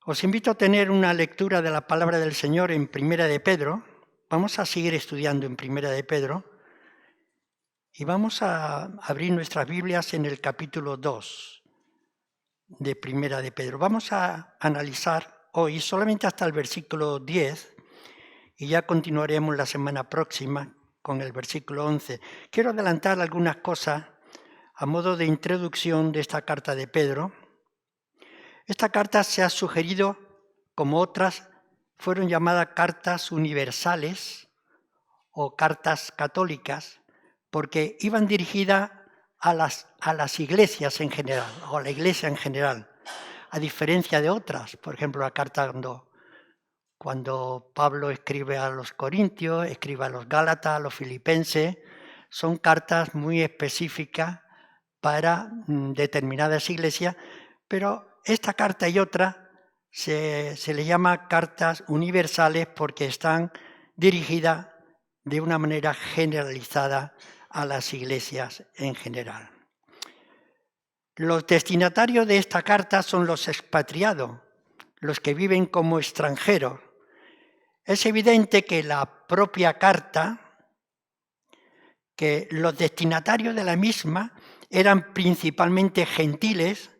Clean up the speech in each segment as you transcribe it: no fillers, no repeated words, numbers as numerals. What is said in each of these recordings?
Os invito a tener una lectura de la palabra del Señor en Primera de Pedro. Vamos a seguir estudiando en Primera de Pedro y vamos a abrir nuestras Biblias en el capítulo 2 de Primera de Pedro. Vamos a analizar hoy solamente hasta el versículo 10 y ya continuaremos la semana próxima con el versículo 11. Quiero adelantar algunas cosas a modo de introducción de esta carta de Pedro. Esta carta se ha sugerido, como otras, fueron llamadas cartas universales o cartas católicas, porque iban dirigidas a las iglesias en general, o a la iglesia en general, a diferencia de otras. Por ejemplo, la carta cuando Pablo escribe a los corintios, escribe a los gálatas, a los filipenses, son cartas muy específicas para determinadas iglesias, pero esta carta y otra se le llama cartas universales porque están dirigidas de una manera generalizada a las iglesias en general. Los destinatarios de esta carta son los expatriados, los que viven como extranjeros. Es evidente que la propia carta, que los destinatarios de la misma eran principalmente gentiles,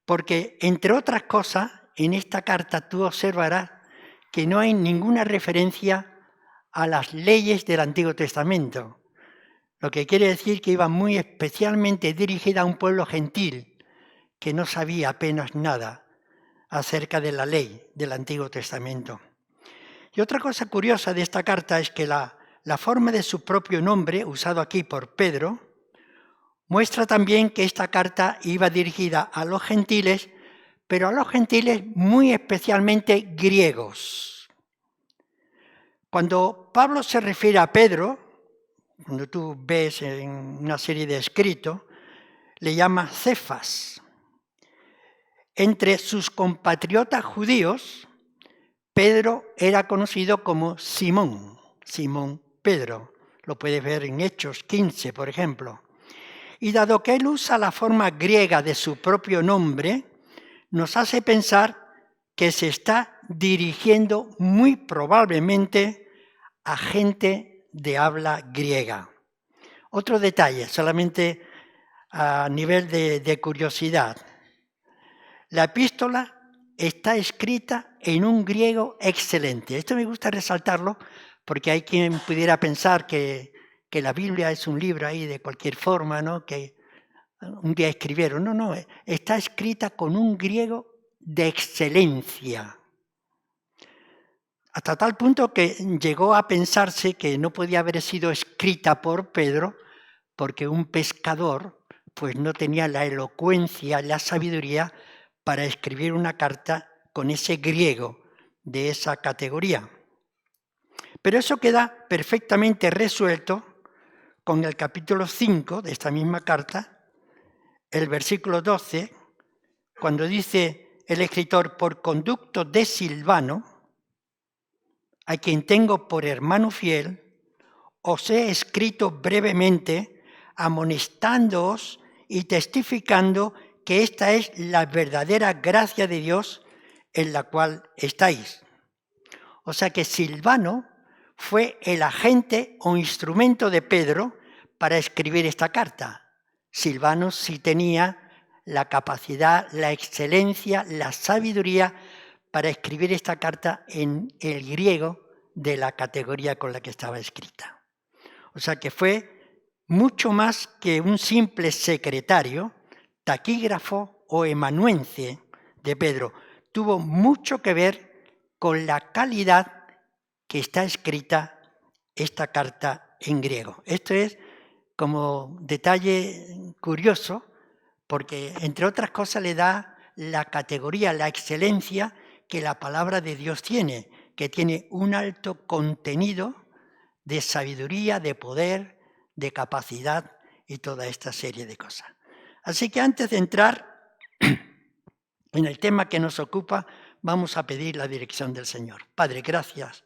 porque, entre otras cosas, en esta carta tú observarás que no hay ninguna referencia a las leyes del Antiguo Testamento, lo que quiere decir que iba muy especialmente dirigida a un pueblo gentil que no sabía apenas nada acerca de la ley del Antiguo Testamento. Y otra cosa curiosa de esta carta es que la forma de su propio nombre, usado aquí por Pedro, muestra también que esta carta iba dirigida a los gentiles, pero a los gentiles muy especialmente griegos. Cuando Pablo se refiere a Pedro, cuando tú ves en una serie de escritos, le llama Cefas. Entre sus compatriotas judíos, Pedro era conocido como Simón Pedro. Lo puedes ver en Hechos 15, por ejemplo. Y dado que él usa la forma griega de su propio nombre, nos hace pensar que se está dirigiendo muy probablemente a gente de habla griega. Otro detalle, solamente a nivel de curiosidad. La epístola está escrita en un griego excelente. Esto me gusta resaltarlo porque hay quien pudiera pensar que la Biblia es un libro ahí de cualquier forma, ¿no? Que un día escribieron. No, está escrita con un griego de excelencia. Hasta tal punto que llegó a pensarse que no podía haber sido escrita por Pedro porque un pescador pues no tenía la elocuencia, la sabiduría para escribir una carta con ese griego de esa categoría. Pero eso queda perfectamente resuelto con el capítulo 5 de esta misma carta, el versículo 12, cuando dice el escritor, por conducto de Silvano, a quien tengo por hermano fiel, os he escrito brevemente, amonestándoos y testificando que esta es la verdadera gracia de Dios en la cual estáis. O sea que Silvano fue el agente o instrumento de Pedro para escribir esta carta. Silvano sí tenía la capacidad, la excelencia, la sabiduría para escribir esta carta en el griego de la categoría con la que estaba escrita. O sea que fue mucho más que un simple secretario, taquígrafo o emanuense de Pedro. Tuvo mucho que ver con la calidad que está escrita esta carta en griego. Esto es como detalle curioso, porque entre otras cosas le da la categoría, la excelencia que la palabra de Dios tiene, que tiene un alto contenido de sabiduría, de poder, de capacidad y toda esta serie de cosas. Así que antes de entrar en el tema que nos ocupa, vamos a pedir la dirección del Señor. Padre, gracias.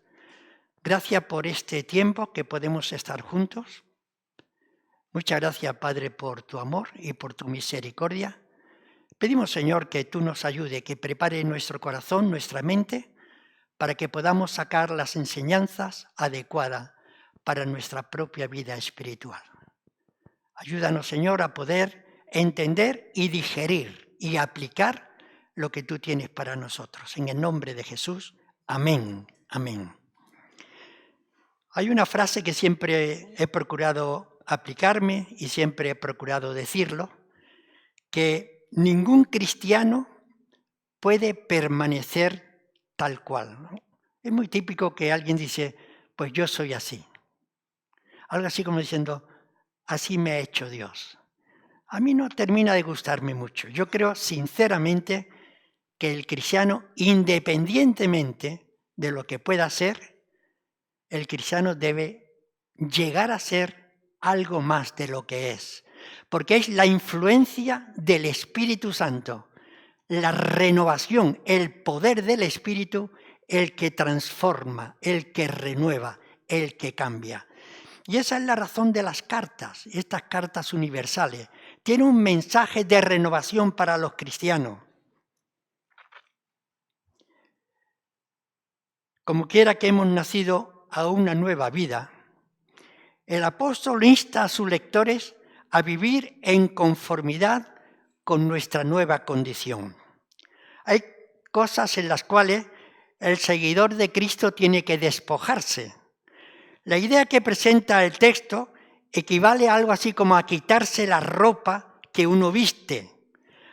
Gracias por este tiempo que podemos estar juntos. Muchas gracias, Padre, por tu amor y por tu misericordia. Pedimos, Señor, que tú nos ayude, que prepare nuestro corazón, nuestra mente, para que podamos sacar las enseñanzas adecuadas para nuestra propia vida espiritual. Ayúdanos, Señor, a poder entender y digerir y aplicar lo que tú tienes para nosotros. En el nombre de Jesús, amén, amén. Hay una frase que siempre he procurado aplicarme y siempre he procurado decirlo, que ningún cristiano puede permanecer tal cual, ¿no? Es muy típico que alguien dice, pues yo soy así. Algo así como diciendo, así me ha hecho Dios. A mí no termina de gustarme mucho. Yo creo sinceramente que el cristiano, independientemente de lo que pueda ser, el cristiano debe llegar a ser algo más de lo que es. Porque es la influencia del Espíritu Santo, la renovación, el poder del Espíritu, el que transforma, el que renueva, el que cambia. Y esa es la razón de las cartas, estas cartas universales. Tiene un mensaje de renovación para los cristianos. Como quiera que hemos nacido a una nueva vida, el apóstol insta a sus lectores a vivir en conformidad con nuestra nueva condición. Hay cosas en las cuales el seguidor de Cristo tiene que despojarse. La idea que presenta el texto equivale a algo así como a quitarse la ropa que uno viste.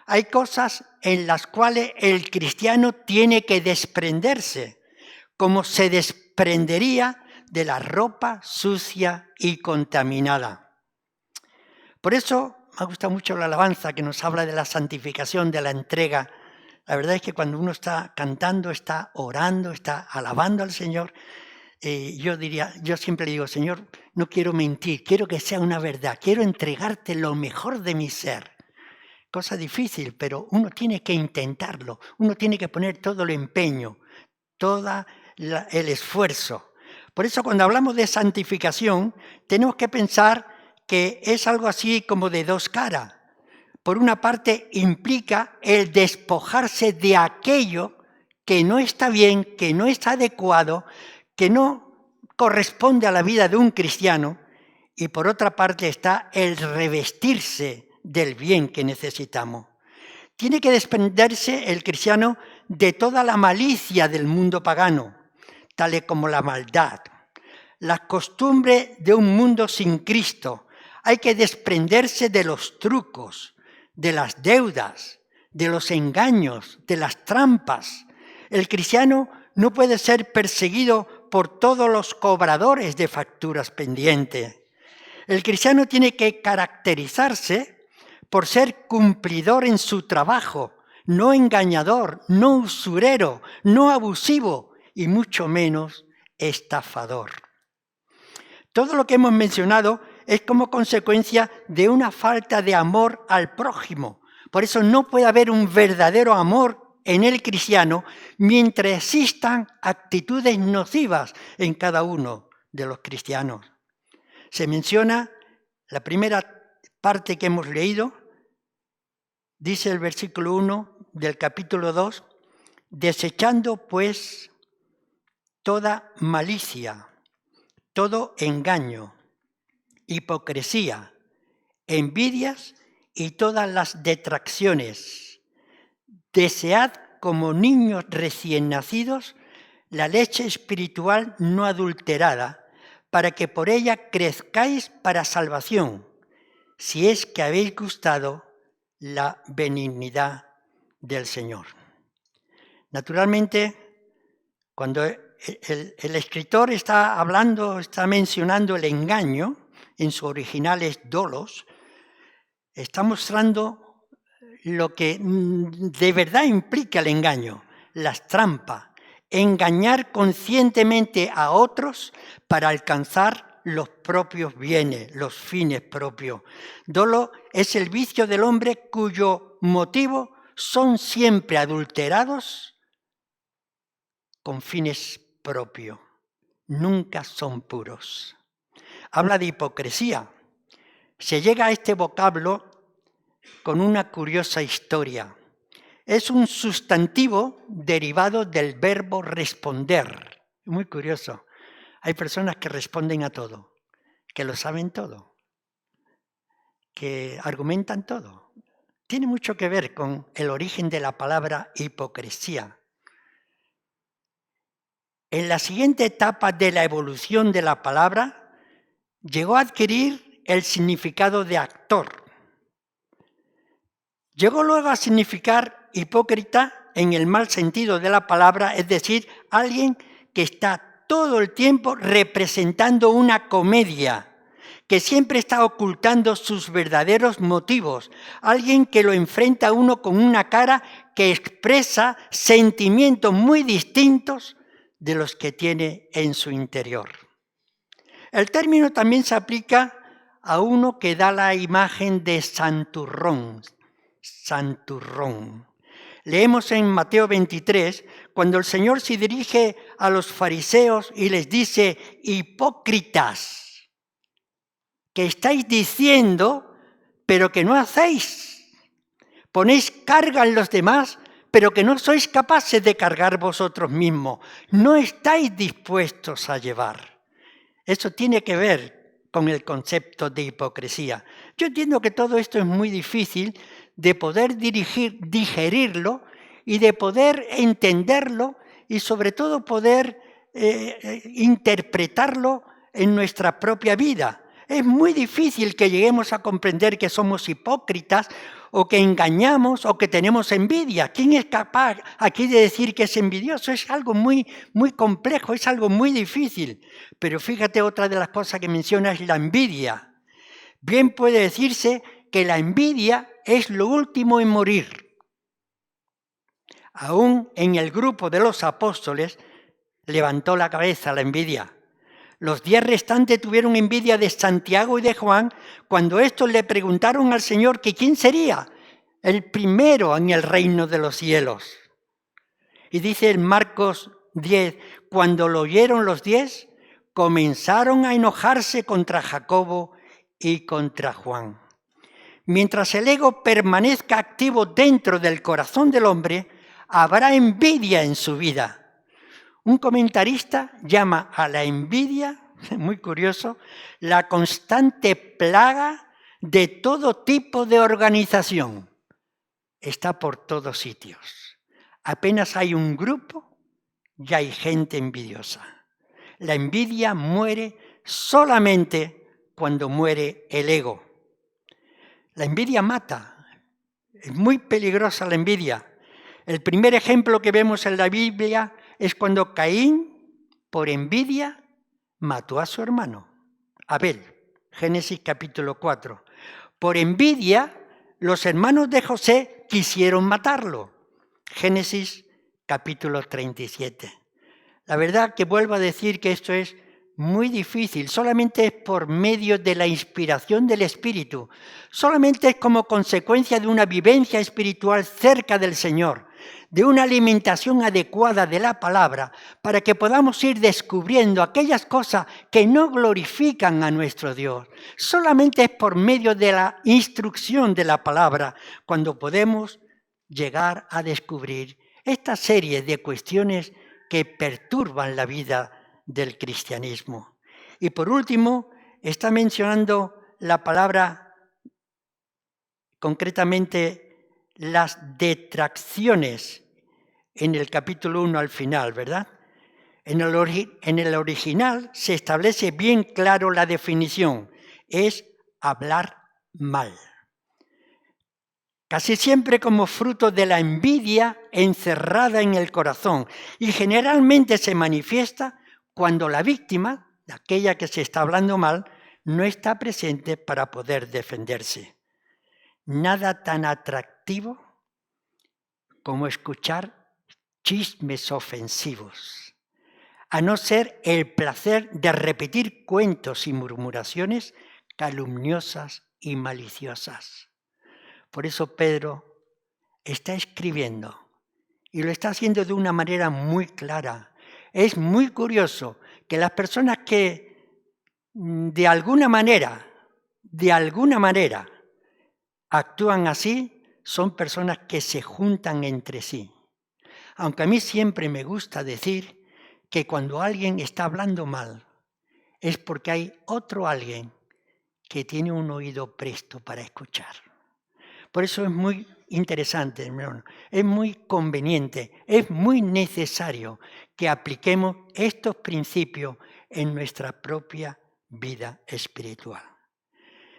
Hay cosas en las cuales el cristiano tiene que desprenderse, como se desprendería de la ropa sucia y contaminada. Por eso me gusta mucho la alabanza que nos habla de la santificación, de la entrega. La verdad es que cuando uno está cantando, está orando, está alabando al Señor, yo siempre digo, Señor, no quiero mentir, quiero que sea una verdad, quiero entregarte lo mejor de mi ser. Cosa difícil, pero uno tiene que intentarlo, uno tiene que poner todo el empeño, todo el esfuerzo. Por eso cuando hablamos de santificación, tenemos que pensar que es algo así como de dos caras. Por una parte, implica el despojarse de aquello que no está bien, que no está adecuado, que no corresponde a la vida de un cristiano, y por otra parte está el revestirse del bien que necesitamos. Tiene que desprenderse el cristiano de toda la malicia del mundo pagano, tales como la maldad, las costumbres de un mundo sin Cristo. Hay que desprenderse de los trucos, de las deudas, de los engaños, de las trampas. El cristiano no puede ser perseguido por todos los cobradores de facturas pendientes. El cristiano tiene que caracterizarse por ser cumplidor en su trabajo, no engañador, no usurero, no abusivo y mucho menos estafador. Todo lo que hemos mencionado es como consecuencia de una falta de amor al prójimo. Por eso no puede haber un verdadero amor en el cristiano mientras existan actitudes nocivas en cada uno de los cristianos. Se menciona la primera parte que hemos leído, dice el versículo 1 del capítulo 2, desechando pues toda malicia, todo engaño, hipocresía, envidias y todas las detracciones. Desead como niños recién nacidos la leche espiritual no adulterada, para que por ella crezcáis para salvación, si es que habéis gustado la benignidad del Señor. Naturalmente, cuando el escritor está hablando, está mencionando el engaño, en su original es dolos, está mostrando lo que de verdad implica el engaño, las trampas, engañar conscientemente a otros para alcanzar los propios bienes, los fines propios. Dolo es el vicio del hombre cuyo motivo son siempre adulterados con fines propios. Nunca son puros. Habla de hipocresía. Se llega a este vocablo con una curiosa historia. Es un sustantivo derivado del verbo responder. Muy curioso. Hay personas que responden a todo, que lo saben todo, que argumentan todo. Tiene mucho que ver con el origen de la palabra hipocresía. En la siguiente etapa de la evolución de la palabra, llegó a adquirir el significado de actor. Llegó luego a significar hipócrita en el mal sentido de la palabra, es decir, alguien que está todo el tiempo representando una comedia, que siempre está ocultando sus verdaderos motivos, alguien que lo enfrenta a uno con una cara que expresa sentimientos muy distintos de los que tiene en su interior. El término también se aplica a uno que da la imagen de santurrón. Leemos en Mateo 23, cuando el Señor se dirige a los fariseos y les dice: hipócritas, que estáis diciendo, pero que no hacéis. Ponéis carga en los demás, pero que no sois capaces de cargar vosotros mismos. No estáis dispuestos a llevar. Eso tiene que ver con el concepto de hipocresía. Yo entiendo que todo esto es muy difícil de poder digerirlo y de poder entenderlo y sobre todo poder interpretarlo en nuestra propia vida. Es muy difícil que lleguemos a comprender que somos hipócritas o que engañamos o que tenemos envidia. ¿Quién es capaz aquí de decir que es envidioso? Es algo muy, muy complejo, es algo muy difícil. Pero fíjate, otra de las cosas que menciona es la envidia. Bien puede decirse que la envidia es lo último en morir. Aún en el grupo de los apóstoles levantó la cabeza la envidia. Los 10 restantes tuvieron envidia de Santiago y de Juan cuando estos le preguntaron al Señor que quién sería el primero en el reino de los cielos. Y dice en Marcos 10, cuando lo oyeron los 10, comenzaron a enojarse contra Jacobo y contra Juan. Mientras el ego permanezca activo dentro del corazón del hombre, habrá envidia en su vida. Un comentarista llama a la envidia, muy curioso, la constante plaga de todo tipo de organización. Está por todos sitios. Apenas hay un grupo, ya hay gente envidiosa. La envidia muere solamente cuando muere el ego. La envidia mata. Es muy peligrosa la envidia. El primer ejemplo que vemos en la Biblia es cuando Caín, por envidia, mató a su hermano, Abel. Génesis capítulo 4. Por envidia, los hermanos de José quisieron matarlo. Génesis capítulo 37. La verdad que vuelvo a decir que esto es muy difícil, solamente es por medio de la inspiración del Espíritu, solamente es como consecuencia de una vivencia espiritual cerca del Señor, de una alimentación adecuada de la palabra, para que podamos ir descubriendo aquellas cosas que no glorifican a nuestro Dios. Solamente es por medio de la instrucción de la palabra cuando podemos llegar a descubrir esta serie de cuestiones que perturban la vida del cristianismo. Y por último, está mencionando la palabra, concretamente las detracciones, en el capítulo 1 al final, ¿verdad? En el original se establece bien claro la definición, es hablar mal. Casi siempre como fruto de la envidia encerrada en el corazón y generalmente se manifiesta cuando la víctima, aquella que se está hablando mal, no está presente para poder defenderse. Nada tan atractivo como escuchar chismes ofensivos, a no ser el placer de repetir cuentos y murmuraciones calumniosas y maliciosas. Por eso Pedro está escribiendo y lo está haciendo de una manera muy clara. Es muy curioso que las personas que de alguna manera, actúan así son personas que se juntan entre sí. Aunque a mí siempre me gusta decir que cuando alguien está hablando mal es porque hay otro alguien que tiene un oído presto para escuchar. Por eso es muy interesante, hermano, es muy conveniente, es muy necesario que apliquemos estos principios en nuestra propia vida espiritual.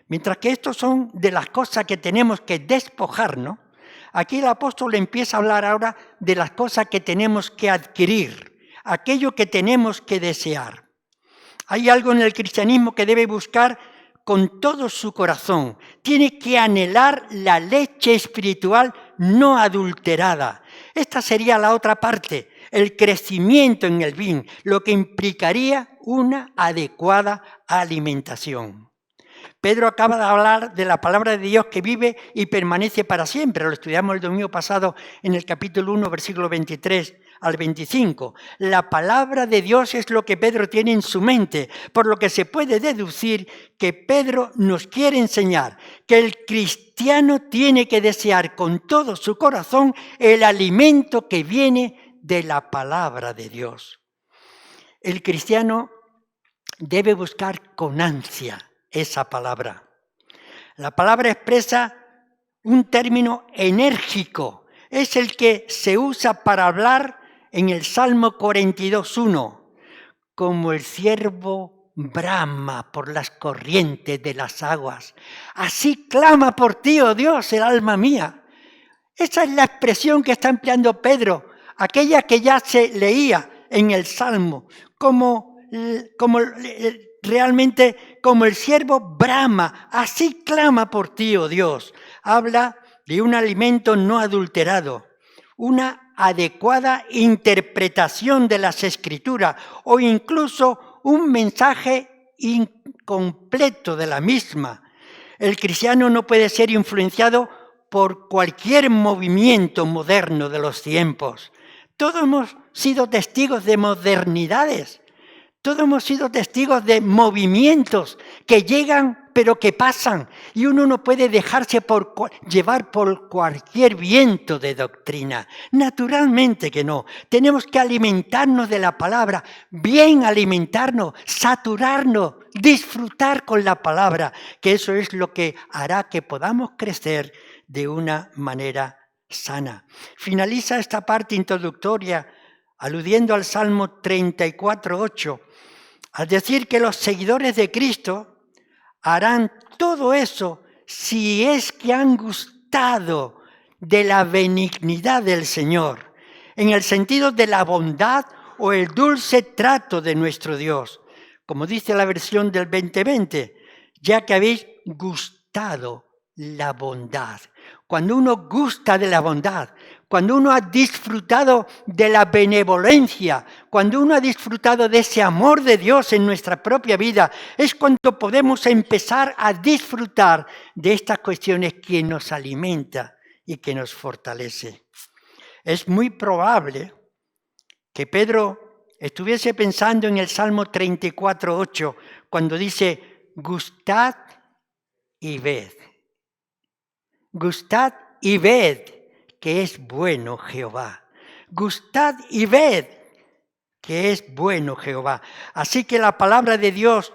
Mientras que estos son de las cosas que tenemos que despojarnos, aquí el apóstol empieza a hablar ahora de las cosas que tenemos que adquirir, aquello que tenemos que desear. Hay algo en el cristianismo que debe buscar con todo su corazón. Tiene que anhelar la leche espiritual no adulterada. Esta sería la otra parte, el crecimiento en el bien, lo que implicaría una adecuada alimentación. Pedro acaba de hablar de la palabra de Dios que vive y permanece para siempre. Lo estudiamos el domingo pasado en el capítulo 1, versículo 23 al 25. La palabra de Dios es lo que Pedro tiene en su mente, por lo que se puede deducir que Pedro nos quiere enseñar que el cristiano tiene que desear con todo su corazón el alimento que viene de la palabra de Dios. El cristiano debe buscar con ansia esa palabra. La palabra expresa un término enérgico. Es el que se usa para hablar en el Salmo 42:1. Como el ciervo brama por las corrientes de las aguas, así clama por ti, oh Dios, el alma mía. Esa es la expresión que está empleando Pedro, aquella que ya se leía en el Salmo, realmente como el ciervo brama, así clama por ti, oh Dios. Habla de un alimento no adulterado, una adecuada interpretación de las Escrituras o incluso un mensaje incompleto de la misma. El cristiano no puede ser influenciado por cualquier movimiento moderno de los tiempos. Todos hemos sido testigos de modernidades. Todos hemos sido testigos de movimientos que llegan pero que pasan y uno no puede dejarse llevar por cualquier viento de doctrina. Naturalmente que no. Tenemos que alimentarnos de la palabra, bien alimentarnos, saturarnos, disfrutar con la palabra, que eso es lo que hará que podamos crecer de una manera sana. Finaliza esta parte introductoria aludiendo al Salmo 34:8, al decir que los seguidores de Cristo harán todo eso si es que han gustado de la benignidad del Señor, en el sentido de la bondad o el dulce trato de nuestro Dios. Como dice la versión del 2020, ya que habéis gustado la bondad. Cuando uno gusta de la bondad, cuando uno ha disfrutado de la benevolencia, cuando uno ha disfrutado de ese amor de Dios en nuestra propia vida, es cuando podemos empezar a disfrutar de estas cuestiones que nos alimenta y que nos fortalece. Es muy probable que Pedro estuviese pensando en el Salmo 34:8, cuando dice, gustad y ved. Gustad y ved que es bueno Jehová. Gustad y ved que es bueno Jehová. Así que la palabra de Dios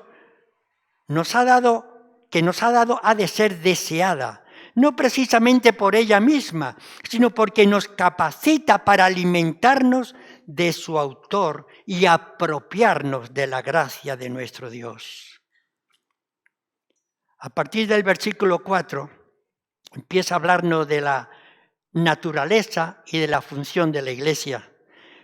nos ha dado ha de ser deseada, no precisamente por ella misma, sino porque nos capacita para alimentarnos de su autor y apropiarnos de la gracia de nuestro Dios. A partir del versículo 4, empieza a hablarnos de la naturaleza y de la función de la Iglesia.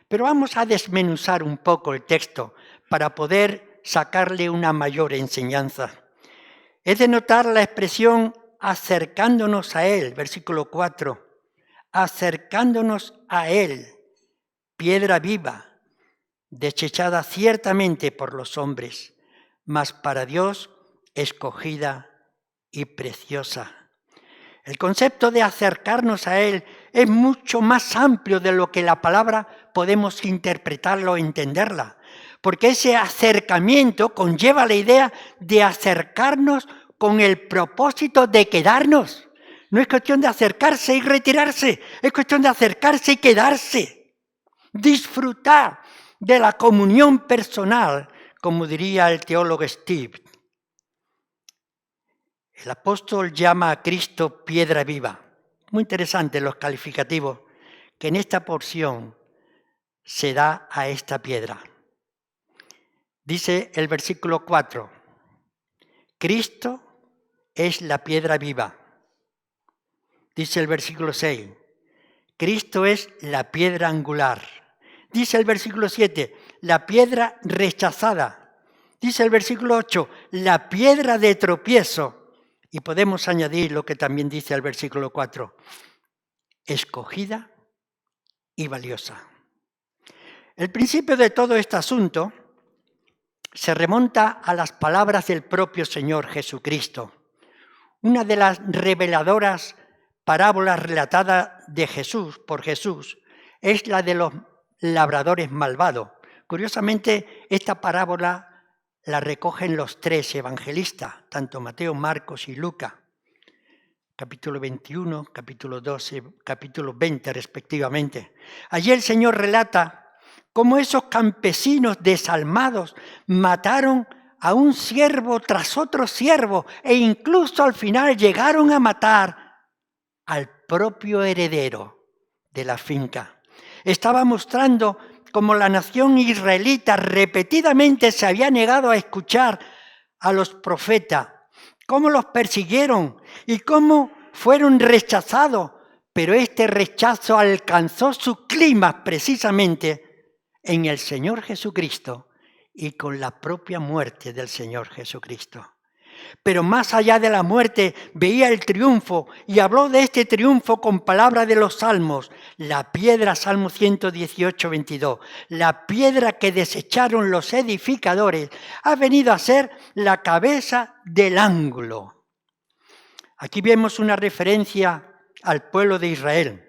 Pero vamos a desmenuzar un poco el texto para poder sacarle una mayor enseñanza. Es de notar la expresión acercándonos a Él, versículo 4. Acercándonos a Él, piedra viva, desechada ciertamente por los hombres, mas para Dios escogida y preciosa. El concepto de acercarnos a Él es mucho más amplio de lo que la palabra podemos interpretarla o entenderla, porque ese acercamiento conlleva la idea de acercarnos con el propósito de quedarnos, No es cuestión de acercarse y retirarse, es cuestión de acercarse y quedarse. Disfrutar de la comunión personal, como diría el teólogo Steve. El apóstol llama a Cristo piedra viva. Muy interesante los calificativos que en esta porción se da a esta piedra. Dice el versículo 4, Cristo es la piedra viva. Dice el versículo 6, Cristo es la piedra angular. Dice el versículo 7, la piedra rechazada. Dice el versículo 8, la piedra de tropiezo. Y podemos añadir lo que también dice el versículo 4, escogida y valiosa. El principio de todo este asunto se remonta a las palabras del propio Señor Jesucristo. Una de las reveladoras parábolas relatadas de Jesús, por Jesús, es la de los labradores malvados. Curiosamente, esta parábola la recogen los tres evangelistas, tanto Mateo, Marcos y Lucas, capítulo 21, capítulo 12, capítulo 20 respectivamente. Allí el Señor relata cómo esos campesinos desalmados mataron a un siervo tras otro siervo e incluso al final llegaron a matar al propio heredero de la finca. Estaba mostrando cómo la nación israelita repetidamente se había negado a escuchar a los profetas, cómo los persiguieron y cómo fueron rechazados, pero este rechazo alcanzó su clímax precisamente en el Señor Jesucristo y con la propia muerte del Señor Jesucristo. Pero más allá de la muerte veía el triunfo y habló de este triunfo con palabras de los salmos. La piedra, Salmo 118, 22, la piedra que desecharon los edificadores ha venido a ser la cabeza del ángulo. Aquí vemos una referencia al pueblo de Israel.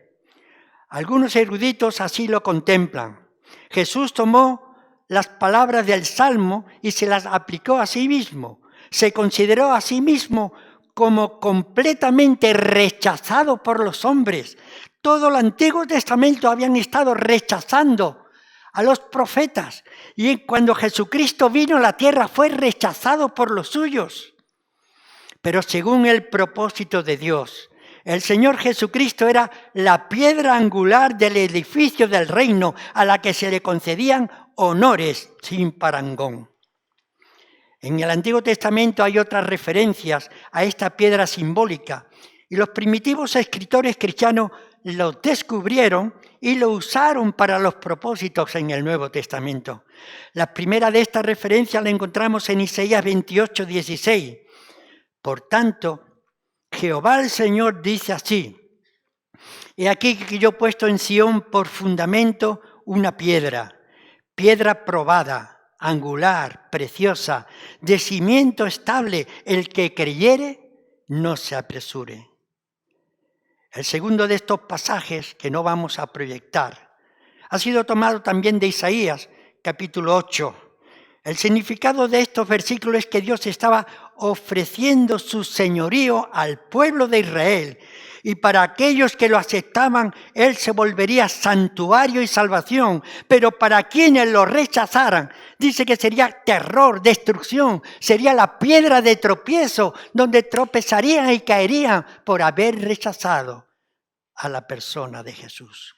Algunos eruditos así lo contemplan. Jesús tomó las palabras del Salmo y se las aplicó a sí mismo. Se consideró a sí mismo como completamente rechazado por los hombres. Todo el Antiguo Testamento habían estado rechazando a los profetas. Y cuando Jesucristo vino a la tierra fue rechazado por los suyos. Pero según el propósito de Dios, el Señor Jesucristo era la piedra angular del edificio del reino a la que se le concedían honores sin parangón. En el Antiguo Testamento hay otras referencias a esta piedra simbólica y los primitivos escritores cristianos lo descubrieron y lo usaron para los propósitos en el Nuevo Testamento. La primera de estas referencias la encontramos en Isaías 28, 16. Por tanto, Jehová el Señor dice así, he aquí que yo he puesto en Sión por fundamento una piedra probada, angular, preciosa, de cimiento estable, el que creyere no se apresure. El segundo de estos pasajes, que no vamos a proyectar, ha sido tomado también de Isaías, capítulo 8. El significado de estos versículos es que Dios estaba ofreciendo su señorío al pueblo de Israel y para aquellos que lo aceptaban, Él se volvería santuario y salvación, pero para quienes lo rechazaran, dice que sería terror, destrucción, sería la piedra de tropiezo donde tropezarían y caerían por haber rechazado a la persona de Jesús.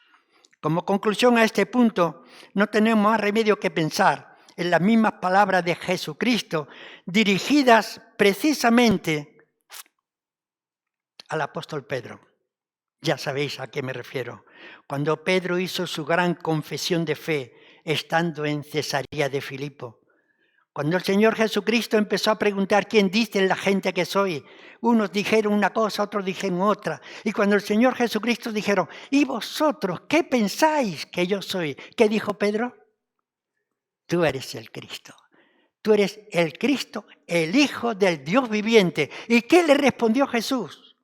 Como conclusión a este punto, no tenemos más remedio que pensar en las mismas palabras de Jesucristo, dirigidas precisamente al apóstol Pedro. Ya sabéis a qué me refiero. Cuando Pedro hizo su gran confesión de fe, estando en Cesarea de Filipo, cuando el Señor Jesucristo empezó a preguntar quién dice la gente que soy, unos dijeron una cosa, otros dijeron otra. Y cuando el Señor Jesucristo dijeron, ¿y vosotros qué pensáis que yo soy? ¿Qué dijo Pedro? Tú eres el Cristo. Tú eres el Cristo, el Hijo del Dios viviente. ¿Y qué le respondió Jesús?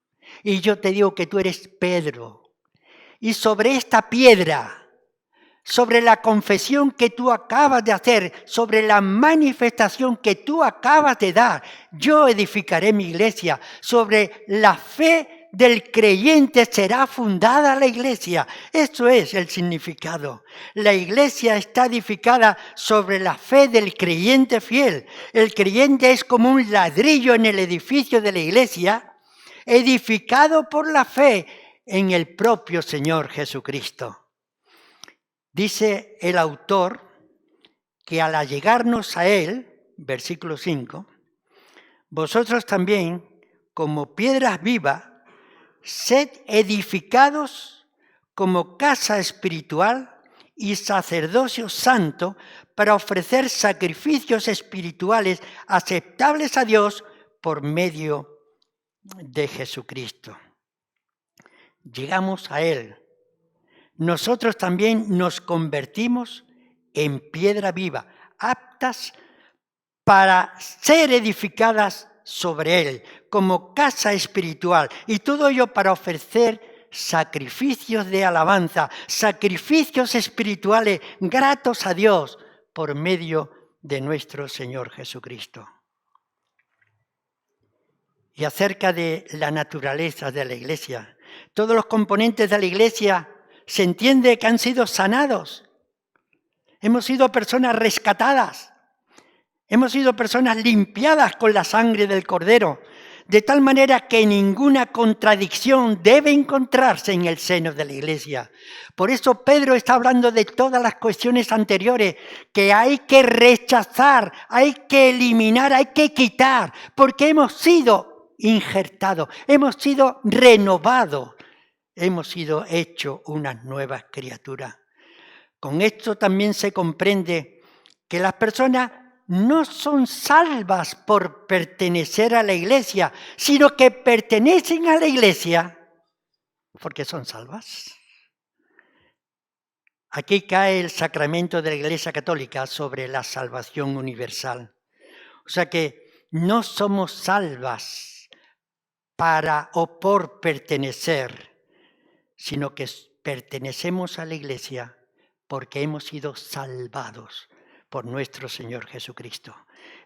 Y yo te digo que tú eres Pedro. Y sobre esta piedra, sobre la confesión que tú acabas de hacer, sobre la manifestación que tú acabas de dar, yo edificaré mi iglesia sobre la fe del creyente será fundada la iglesia. Eso es el significado. La iglesia está edificada sobre la fe del creyente fiel. El creyente es como un ladrillo en el edificio de la iglesia, edificado por la fe en el propio Señor Jesucristo. Dice el autor que al allegarnos a Él, versículo 5, vosotros también, como piedras vivas, sed edificados como casa espiritual y sacerdocio santo para ofrecer sacrificios espirituales aceptables a Dios por medio de Jesucristo. Llegamos a Él. Nosotros también nos convertimos en piedra viva, aptas para ser edificadas sobre Él, como casa espiritual, y todo ello para ofrecer sacrificios de alabanza, sacrificios espirituales gratos a Dios por medio de nuestro Señor Jesucristo. Y acerca de la naturaleza de la iglesia, todos los componentes de la iglesia se entiende que han sido sanados. Hemos sido personas rescatadas. Hemos sido personas limpiadas con la sangre del Cordero, de tal manera que ninguna contradicción debe encontrarse en el seno de la iglesia. Por eso Pedro está hablando de todas las cuestiones anteriores que hay que rechazar, hay que eliminar, hay que quitar, porque hemos sido injertados, hemos sido renovados, hemos sido hechos unas nuevas criaturas. Con esto también se comprende que las personas no son salvas por pertenecer a la iglesia, sino que pertenecen a la iglesia porque son salvas. Aquí cae el sacramento de la Iglesia Católica sobre la salvación universal. O sea que no somos salvas para o por pertenecer, sino que pertenecemos a la iglesia porque hemos sido salvados por nuestro Señor Jesucristo.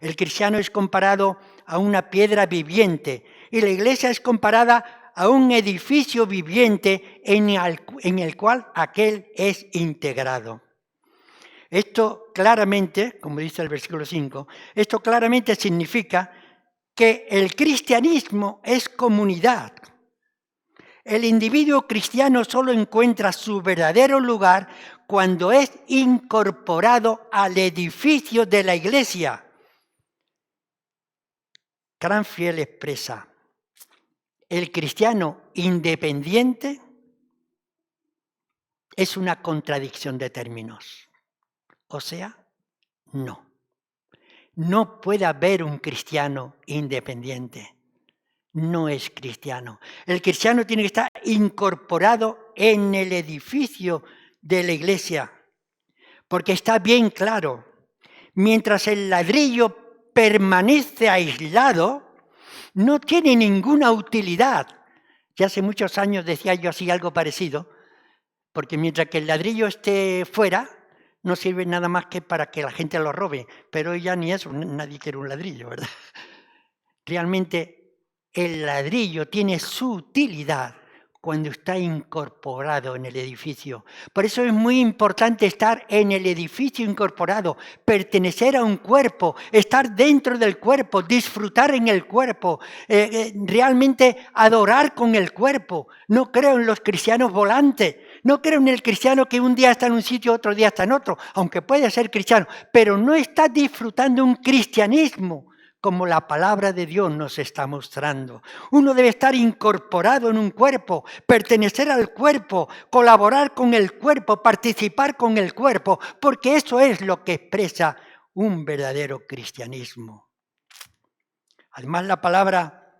El cristiano es comparado a una piedra viviente y la iglesia es comparada a un edificio viviente en el cual aquel es integrado. Esto claramente, como dice el versículo 5, esto claramente significa que el cristianismo es comunidad. El individuo cristiano solo encuentra su verdadero lugar cuando es incorporado al edificio de la iglesia. Cranfield expresa, el cristiano independiente es una contradicción de términos. O sea, no. No puede haber un cristiano independiente. No es cristiano. El cristiano tiene que estar incorporado en el edificio de la iglesia, porque está bien claro, mientras el ladrillo permanece aislado, no tiene ninguna utilidad. Ya hace muchos años decía yo así algo parecido, porque mientras que el ladrillo esté fuera, no sirve nada más que para que la gente lo robe, pero ya ni eso, nadie quiere un ladrillo, ¿verdad? Realmente el ladrillo tiene su utilidad cuando está incorporado en el edificio. Por eso es muy importante estar en el edificio incorporado, pertenecer a un cuerpo, estar dentro del cuerpo, disfrutar en el cuerpo, realmente adorar con el cuerpo. No creo en los cristianos volantes, no creo en el cristiano que un día está en un sitio, otro día está en otro, aunque puede ser cristiano, pero no está disfrutando un cristianismo como la palabra de Dios nos está mostrando. Uno debe estar incorporado en un cuerpo, pertenecer al cuerpo, colaborar con el cuerpo, participar con el cuerpo, porque eso es lo que expresa un verdadero cristianismo. Además, la palabra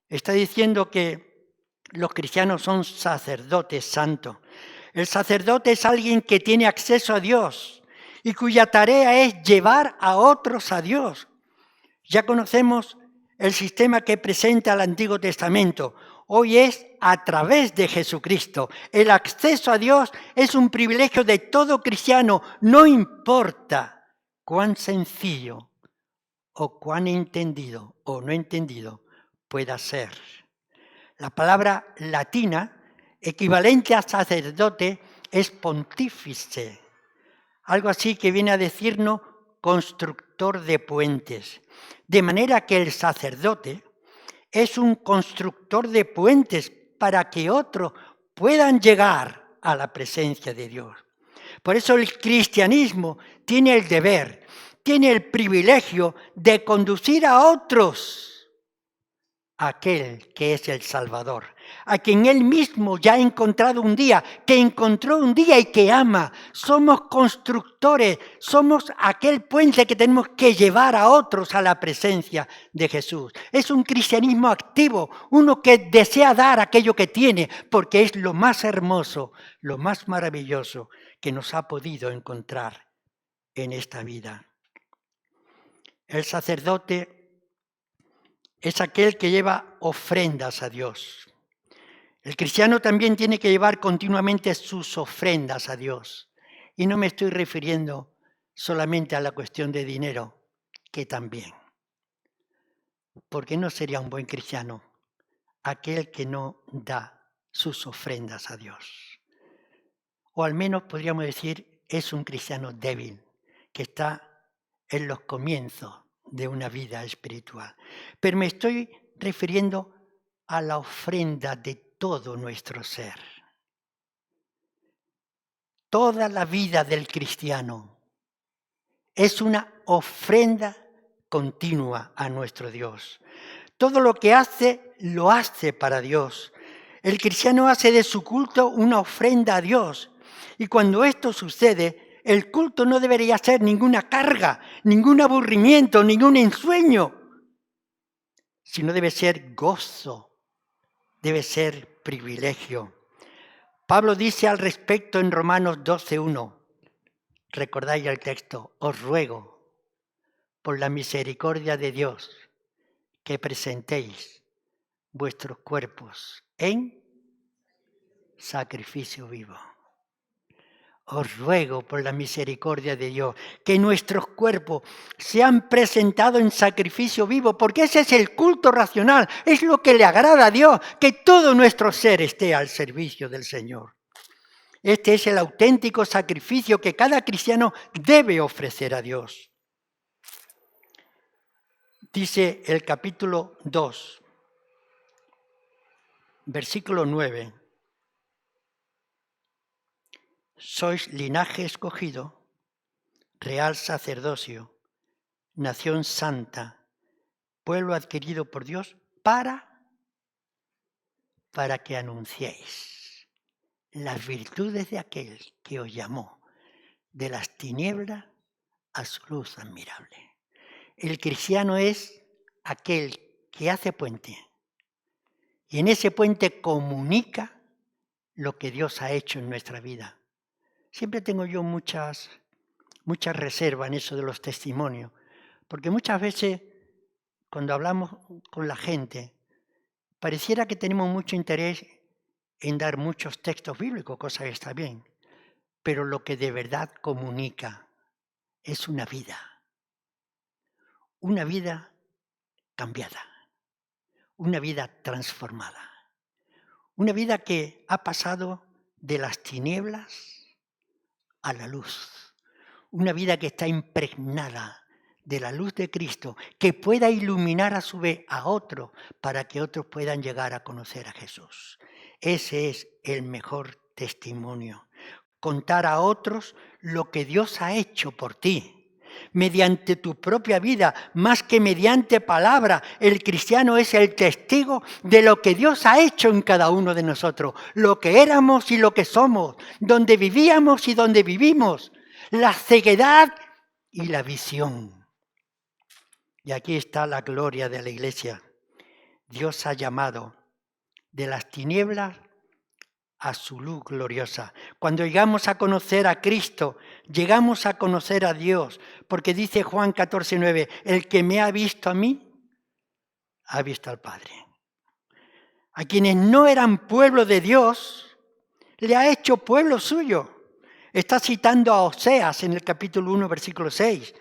está diciendo que los cristianos son sacerdotes santos. El sacerdote es alguien que tiene acceso a Dios y cuya tarea es llevar a otros a Dios. Ya conocemos el sistema que presenta el Antiguo Testamento. Hoy es a través de Jesucristo. El acceso a Dios es un privilegio de todo cristiano, no importa cuán sencillo o cuán entendido o no entendido pueda ser. La palabra latina, equivalente a sacerdote, es pontífice. Algo así que viene a decirnos constructor de puentes. De manera que el sacerdote es un constructor de puentes para que otros puedan llegar a la presencia de Dios. Por eso el cristianismo tiene el deber, tiene el privilegio de conducir a otros a aquel que es el Salvador, a quien Él mismo ya ha encontrado un día, que encontró un día y que ama. Somos constructores, somos aquel puente que tenemos que llevar a otros a la presencia de Jesús. Es un cristianismo activo, uno que desea dar aquello que tiene, porque es lo más hermoso, lo más maravilloso que nos ha podido encontrar en esta vida. El sacerdote es aquel que lleva ofrendas a Dios. El cristiano también tiene que llevar continuamente sus ofrendas a Dios. Y no me estoy refiriendo solamente a la cuestión de dinero, que también. Porque no sería un buen cristiano aquel que no da sus ofrendas a Dios. O al menos podríamos decir, es un cristiano débil, que está en los comienzos de una vida espiritual. Pero me estoy refiriendo a la ofrenda de todo nuestro ser. Toda la vida del cristiano es una ofrenda continua a nuestro Dios. Todo lo que hace, lo hace para Dios. El cristiano hace de su culto una ofrenda a Dios. Y cuando esto sucede, el culto no debería ser ninguna carga, ningún aburrimiento, ningún ensueño, sino debe ser gozo, debe ser privilegio. Pablo dice al respecto en Romanos 12:1, recordáis el texto, os ruego por la misericordia de Dios que presentéis vuestros cuerpos en sacrificio vivo. Os ruego por la misericordia de Dios que nuestros cuerpos sean presentados en sacrificio vivo, porque ese es el culto racional, es lo que le agrada a Dios, que todo nuestro ser esté al servicio del Señor. Este es el auténtico sacrificio que cada cristiano debe ofrecer a Dios. Dice el capítulo 2, versículo 9. Sois linaje escogido, real sacerdocio, nación santa, pueblo adquirido por Dios para que anunciéis las virtudes de aquel que os llamó de las tinieblas a su luz admirable. El cristiano es aquel que hace puente y en ese puente comunica lo que Dios ha hecho en nuestra vida. Siempre tengo yo muchas reservas en eso de los testimonios, porque muchas veces cuando hablamos con la gente, pareciera que tenemos mucho interés en dar muchos textos bíblicos, cosa que está bien, pero lo que de verdad comunica es una vida cambiada, una vida transformada, una vida que ha pasado de las tinieblas a la luz, una vida que está impregnada de la luz de Cristo, que pueda iluminar a su vez a otros para que otros puedan llegar a conocer a Jesús. Ese es el mejor testimonio, contar a otros lo que Dios ha hecho por ti. Mediante tu propia vida, más que mediante palabra, el cristiano es el testigo de lo que Dios ha hecho en cada uno de nosotros, lo que éramos y lo que somos, donde vivíamos y donde vivimos, la ceguedad y la visión. Y aquí está la gloria de la iglesia. Dios ha llamado de las tinieblas a su luz gloriosa. Cuando llegamos a conocer a Cristo, llegamos a conocer a Dios, porque dice Juan 14:9, el que me ha visto a mí, ha visto al Padre. A quienes no eran pueblo de Dios, le ha hecho pueblo suyo. Está citando a Oseas en el capítulo 1, versículo 6.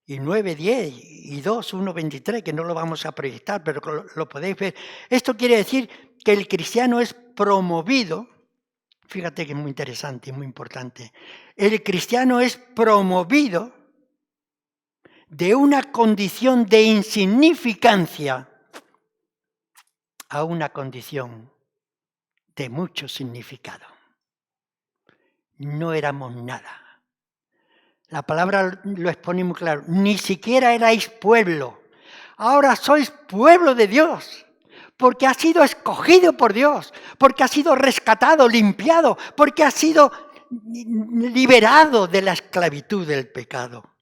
y 9, 10 y 2, 1, 23, que no lo vamos a proyectar, pero lo podéis ver. Esto quiere decir que el cristiano es promovido, fíjate que es muy interesante y muy importante, el cristiano es promovido de una condición de insignificancia a una condición de mucho significado. No éramos nada. La palabra lo expone muy claro. Ni siquiera erais pueblo. Ahora sois pueblo de Dios. Porque ha sido escogido por Dios. Porque ha sido rescatado, limpiado. Porque ha sido liberado de la esclavitud del pecado.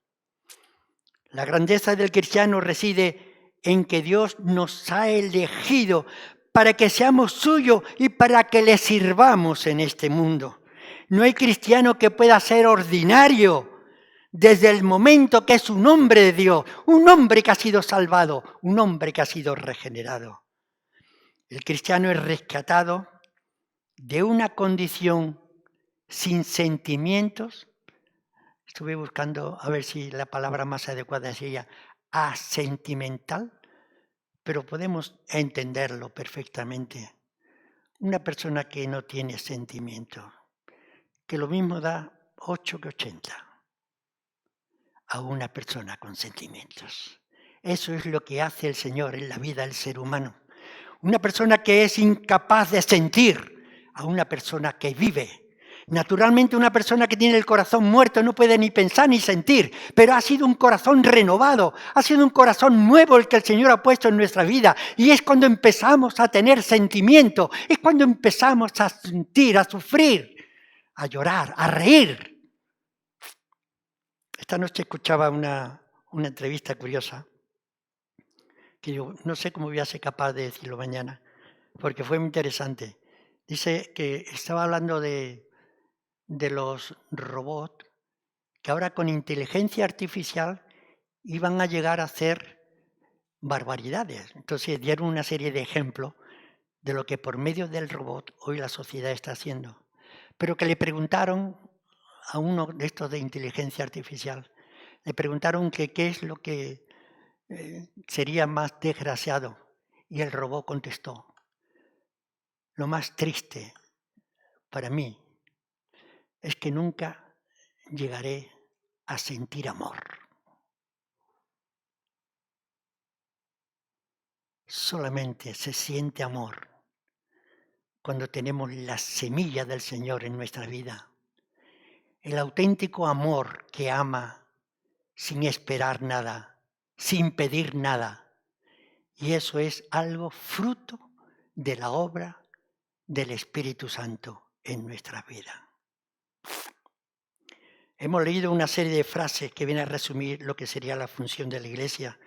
La grandeza del cristiano reside en que Dios nos ha elegido para que seamos suyos y para que le sirvamos en este mundo. No hay cristiano que pueda ser ordinario desde el momento que es un hombre de Dios, un hombre que ha sido salvado, un hombre que ha sido regenerado. El cristiano es rescatado de una condición sin sentimientos. Estuve buscando a ver si la palabra más adecuada sería asentimental, pero podemos entenderlo perfectamente. Una persona que no tiene sentimiento, que lo mismo da 8 que 80 a una persona con sentimientos. Eso es lo que hace el Señor en la vida del ser humano. Una persona que es incapaz de sentir a una persona que vive. Naturalmente una persona que tiene el corazón muerto no puede ni pensar ni sentir, pero ha sido un corazón renovado, ha sido un corazón nuevo el que el Señor ha puesto en nuestra vida. Y es cuando empezamos a tener sentimiento, es cuando empezamos a sentir, a sufrir, a llorar, a reír. Esta noche escuchaba una entrevista curiosa, que yo no sé cómo voy a ser capaz de decirlo mañana, porque fue muy interesante. Dice que estaba hablando de los robots, que ahora con inteligencia artificial iban a llegar a hacer barbaridades. Entonces dieron una serie de ejemplos de lo que por medio del robot hoy la sociedad está haciendo. Pero que le preguntaron a uno de estos de inteligencia artificial, le preguntaron que qué es lo que sería más desgraciado. Y el robot contestó, lo más triste para mí es que nunca llegaré a sentir amor. Solamente se siente amor cuando tenemos la semilla del Señor en nuestra vida. El auténtico amor que ama sin esperar nada, sin pedir nada. Y eso es algo fruto de la obra del Espíritu Santo en nuestra vida. Hemos leído una serie de frases que vienen a resumir lo que sería la función de la Iglesia.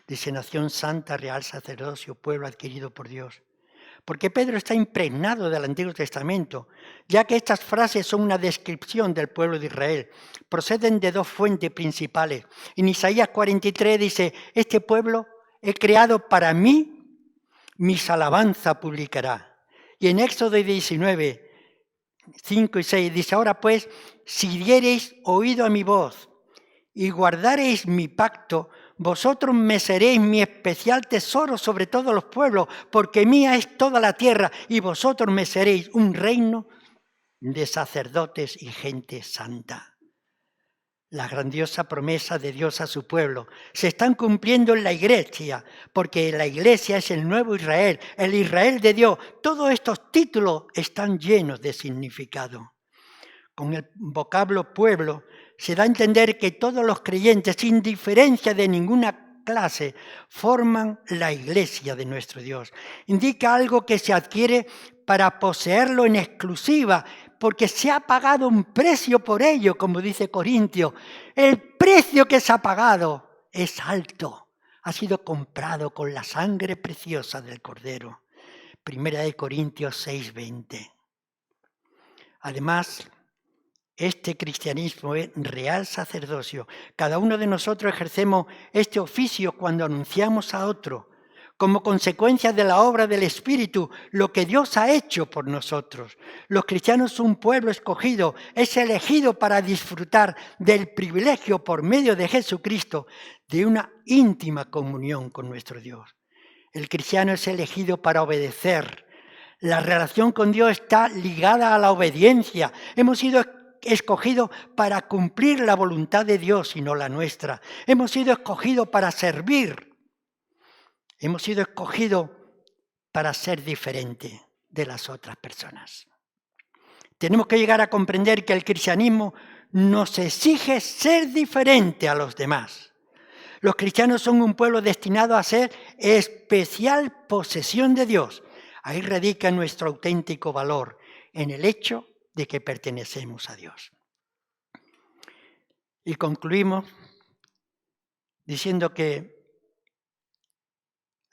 Dice, nación santa, real sacerdocio, pueblo adquirido por Dios. Porque Pedro está impregnado del Antiguo Testamento, ya que estas frases son una descripción del pueblo de Israel. Proceden de dos fuentes principales. En Isaías 43 dice, este pueblo he creado para mí, mis alabanzas publicará. Y en Éxodo 19, 5 y 6 dice, ahora pues, si diereis oído a mi voz y guardareis mi pacto, vosotros me seréis mi especial tesoro sobre todos los pueblos, porque mía es toda la tierra, y vosotros me seréis un reino de sacerdotes y gente santa. La grandiosa promesa de Dios a su pueblo se están cumpliendo en la Iglesia, porque la Iglesia es el nuevo Israel, el Israel de Dios. Todos estos títulos están llenos de significado. Con el vocablo pueblo se da a entender que todos los creyentes, sin diferencia de ninguna clase, forman la Iglesia de nuestro Dios. Indica algo que se adquiere para poseerlo en exclusiva, porque se ha pagado un precio por ello, como dice Corintios. El precio que se ha pagado es alto. Ha sido comprado con la sangre preciosa del Cordero. 1 Corintios 6:20. Además, este cristianismo es real sacerdocio. Cada uno de nosotros ejercemos este oficio cuando anunciamos a otro, como consecuencia de la obra del Espíritu, lo que Dios ha hecho por nosotros. Los cristianos son un pueblo escogido, es elegido para disfrutar del privilegio por medio de Jesucristo de una íntima comunión con nuestro Dios. El cristiano es elegido para obedecer. La relación con Dios está ligada a la obediencia. Hemos sido escogidos para cumplir la voluntad de Dios y no la nuestra. Hemos sido escogidos para servir. Hemos sido escogidos para ser diferentes de las otras personas. Tenemos que llegar a comprender que el cristianismo nos exige ser diferente a los demás. Los cristianos son un pueblo destinado a ser especial posesión de Dios. Ahí radica nuestro auténtico valor, en el hecho de que pertenecemos a Dios. Y concluimos diciendo que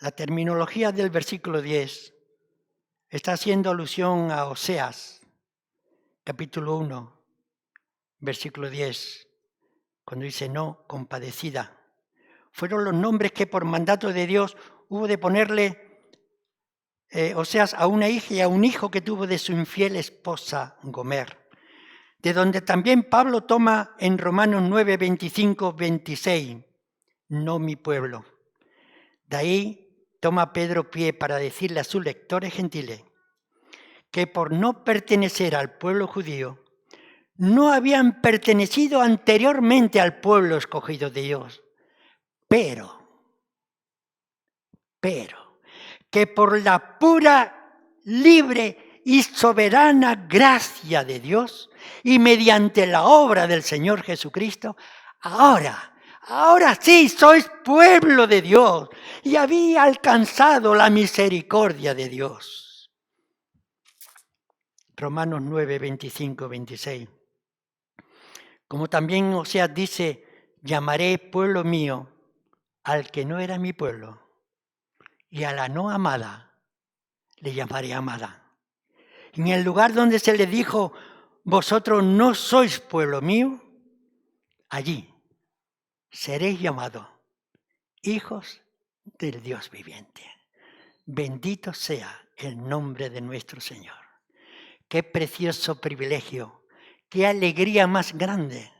la terminología del versículo 10 está haciendo alusión a Oseas, capítulo 1, versículo 10, cuando dice no, compadecida. Fueron los nombres que por mandato de Dios hubo de ponerle Oseas a una hija y a un hijo que tuvo de su infiel esposa Gomer. De donde también Pablo toma en Romanos 9, 25, 26, no mi pueblo. De ahí toma Pedro pie para decirle a sus lectores gentiles que por no pertenecer al pueblo judío, no habían pertenecido anteriormente al pueblo escogido de Dios, pero, que por la pura, libre y soberana gracia de Dios y mediante la obra del Señor Jesucristo, ahora sí sois pueblo de Dios y había alcanzado la misericordia de Dios. Romanos 9, 25, 26. Como también Oseas dice, llamaré pueblo mío al que no era mi pueblo, y a la no amada le llamaré amada. En el lugar donde se le dijo, vosotros no sois pueblo mío, allí seréis llamados hijos del Dios viviente. Bendito sea el nombre de nuestro Señor. Qué precioso privilegio, qué alegría más grande.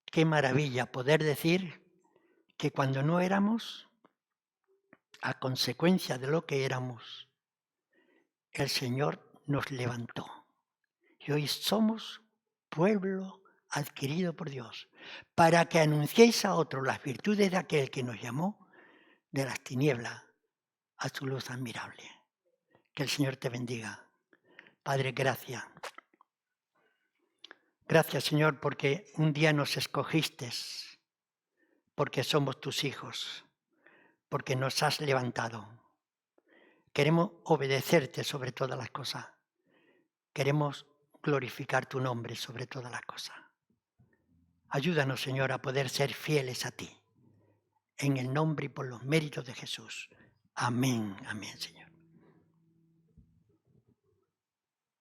Qué maravilla poder decir que cuando no éramos, a consecuencia de lo que éramos, el Señor nos levantó. Y hoy somos pueblo adquirido por Dios, para que anunciéis a otros las virtudes de aquel que nos llamó de las tinieblas a su luz admirable. Que el Señor te bendiga. Padre, gracias. Gracias, Señor, porque un día nos escogiste, porque somos tus hijos, porque nos has levantado. Queremos obedecerte sobre todas las cosas. Queremos glorificar tu nombre sobre todas las cosas. Ayúdanos, Señor, a poder ser fieles a ti. En el nombre y por los méritos de Jesús. Amén, amén, Señor.